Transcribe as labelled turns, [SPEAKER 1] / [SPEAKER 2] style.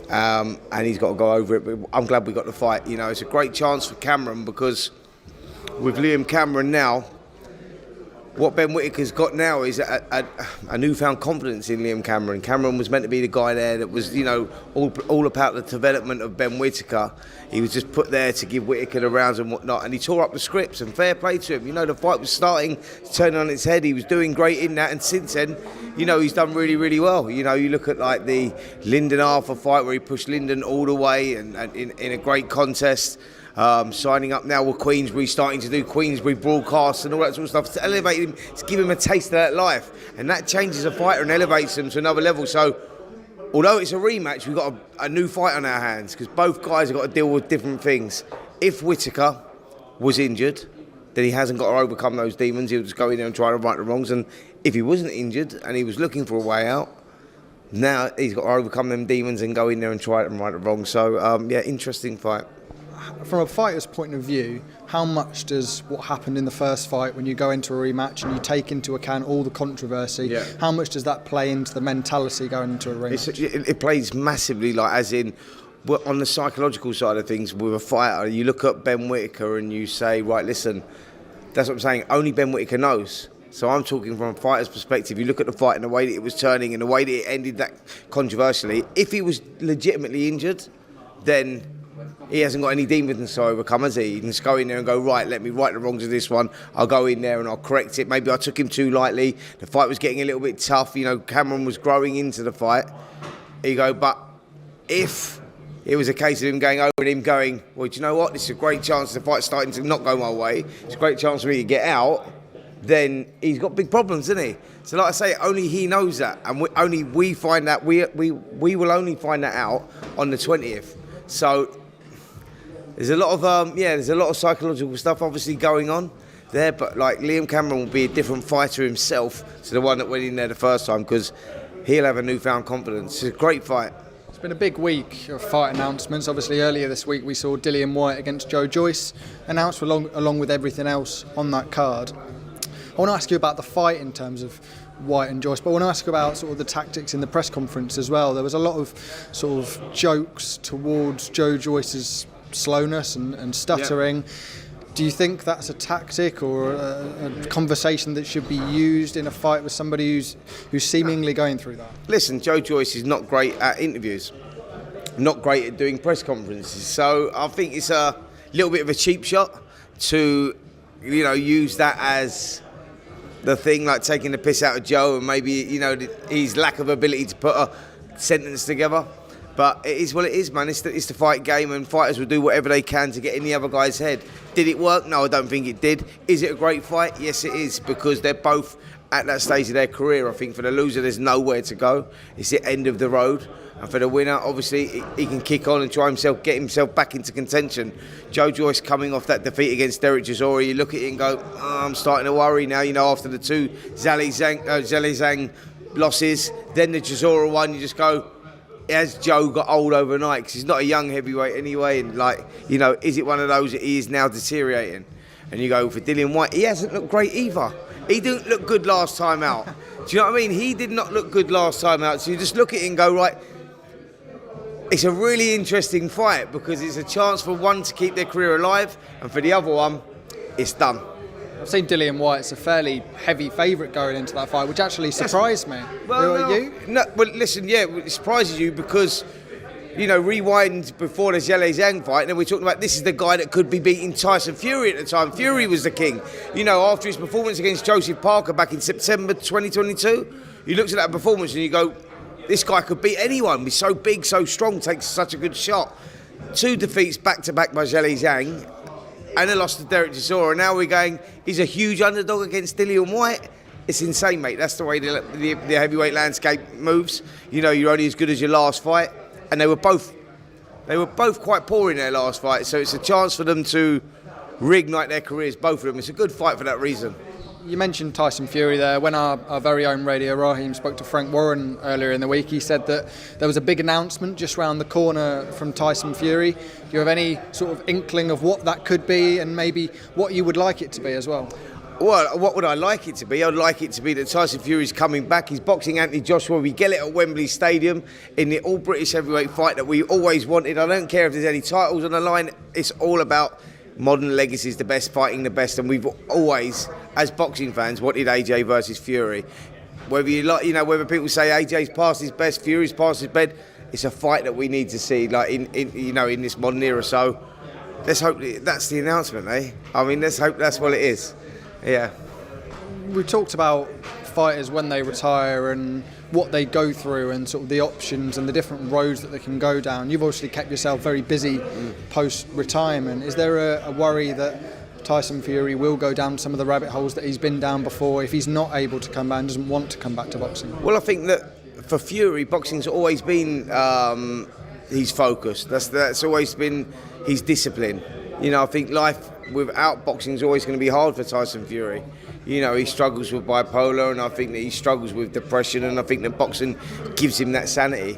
[SPEAKER 1] and he's got to go over it. But I'm glad we got the fight. You know, it's a great chance for Cameron, because with Liam Cameron now, what Ben Whittaker's got now is a newfound confidence in Liam Cameron. Cameron was meant to be the guy there that was, you know, all about the development of Ben Whittaker. He was just put there to give Whittaker the rounds and whatnot, and he tore up the scripts, and fair play to him. You know, the fight was starting, turning on its head. He was doing great in that, and since then, you know, he's done really, really well. You know, you look at like the Lyndon Arthur fight where he pushed Lyndon all the way and in a great contest. Signing up now with Queensbury, starting to do Queensbury broadcasts and all that sort of stuff to elevate him, to give him a taste of that life, and that changes a fighter and elevates him to another level. So although it's a rematch, we've got a new fight on our hands, because both guys have got to deal with different things. If Whittaker was injured, then he hasn't got to overcome those demons. He'll just go in there and try to right the wrongs. And if he wasn't injured and he was looking for a way out, now he's got to overcome them demons and go in there and try and right the wrongs. So yeah, interesting fight.
[SPEAKER 2] From a fighter's point of view, how much does what happened in the first fight, when you go into a rematch and you take into account all the controversy, how much does that play into the mentality going into a rematch?
[SPEAKER 1] It plays massively, like as in, on the psychological side of things with a fighter. You look at Ben Whittaker and you say, right, listen, that's what I'm saying, only Ben Whittaker knows. So I'm talking from a fighter's perspective. You look at the fight and the way that it was turning and the way that it ended that controversially. If he was legitimately injured, then he hasn't got any demons to overcome, has he? He can just go in there and go, right, let me right the wrongs of this one. I'll go in there and I'll correct it. Maybe I took him too lightly. The fight was getting a little bit tough. You know, Cameron was growing into the fight. You go, but if it was a case of him going over and him going, well, do you know what? This is a great chance. The fight's starting to not go my way. It's a great chance for me to get out. Then he's got big problems, isn't he? So like I say, only he knows that. And we find that, we will only find that out on the 20th. So there's a lot of psychological stuff obviously going on there, but like Liam Cameron will be a different fighter himself to the one that went in there the first time, because he'll have a newfound confidence. It's a great fight.
[SPEAKER 2] It's been a big week of fight announcements. Obviously earlier this week we saw Dillian Whyte against Joe Joyce announced along with everything else on that card. I want to ask you about the fight in terms of Whyte and Joyce, but I want to ask about sort of the tactics in the press conference as well. There was a lot of sort of jokes towards Joe Joyce's slowness and stuttering. Do you think that's a tactic or a conversation that should be used in a fight with somebody who's seemingly going through that?
[SPEAKER 1] Listen, Joe Joyce is not great at interviews, not great at doing press conferences, so I think it's a little bit of a cheap shot to, you know, use that as the thing, like taking the piss out of Joe and maybe, you know, his lack of ability to put a sentence together. But it is what it is, man. It's the fight game, and fighters will do whatever they can to get in the other guy's head. Did it work? No, I don't think it did. Is it a great fight? Yes, it is, because they're both at that stage of their career. I think for the loser, there's nowhere to go. It's the end of the road. And for the winner, obviously, he can kick on and try get himself back into contention. Joe Joyce coming off that defeat against Derek Chisora, you look at it and go, oh, I'm starting to worry now, you know, after the two Zhale Zhang losses, then the Chisora one, you just go, has Joe got old overnight? Because he's not a young heavyweight anyway, and like, you know, is it one of those that he is now deteriorating? And you go for Dillian Whyte, he hasn't looked great either. He didn't look good last time out. Do you know what I mean? He did not look good last time out. So you just look at it and go, right, it's a really interesting fight, because it's a chance for one to keep their career alive, and for the other one, it's done.
[SPEAKER 2] I've seen Dillian Whyte. It's a fairly heavy favourite going into that fight, which actually surprised me.
[SPEAKER 1] Well,
[SPEAKER 2] you?
[SPEAKER 1] No, well, listen, yeah, it surprises you because, you know, rewind before the Zhale Zhang fight, and then we're talking about this is the guy that could be beating Tyson Fury at the time. Fury was the king. You know, after his performance against Joseph Parker back in September 2022, you looked at that performance and you go, this guy could beat anyone. He's so big, so strong, takes such a good shot. 2 defeats back-to-back by Zhale Zhang, and a loss to Derek Chisora. Now we're going, he's a huge underdog against Dillian Whyte. It's insane, mate. That's the way the heavyweight landscape moves. You know, you're only as good as your last fight. And they were both quite poor in their last fight. So it's a chance for them to reignite their careers, both of them. It's a good fight for that reason.
[SPEAKER 2] You mentioned Tyson Fury there. When our very own Radio Raheem spoke to Frank Warren earlier in the week, he said that there was a big announcement just round the corner from Tyson Fury. Do you have any sort of inkling of what that could be and maybe what you would like it to be as well?
[SPEAKER 1] Well, what would I like it to be? I'd like it to be that Tyson Fury's coming back. He's boxing Anthony Joshua. We get it at Wembley Stadium in the all-British heavyweight fight that we always wanted. I don't care if there's any titles on the line. It's all about modern legacies, the best fighting the best. And we've always, as boxing fans, wanted AJ versus Fury. Whether you like, whether people say AJ's past his best, Fury's past his bed, it's a fight that we need to see, like in this modern era. So let's hope that's the announcement, eh? I mean, let's hope that's what it is. Yeah.
[SPEAKER 2] We talked about fighters when they retire and what they go through and sort of the options and the different roads that they can go down. You've obviously kept yourself very busy post-retirement. Is there a worry that Tyson Fury will go down some of the rabbit holes that he's been down before if he's not able to come back and doesn't want to come back to boxing?
[SPEAKER 1] Well, I think that for Fury, boxing's always been his focus. That's always been his discipline. I think life without boxing is always going to be hard for Tyson Fury. He struggles with bipolar, and I think that he struggles with depression, and I think that boxing gives him that sanity.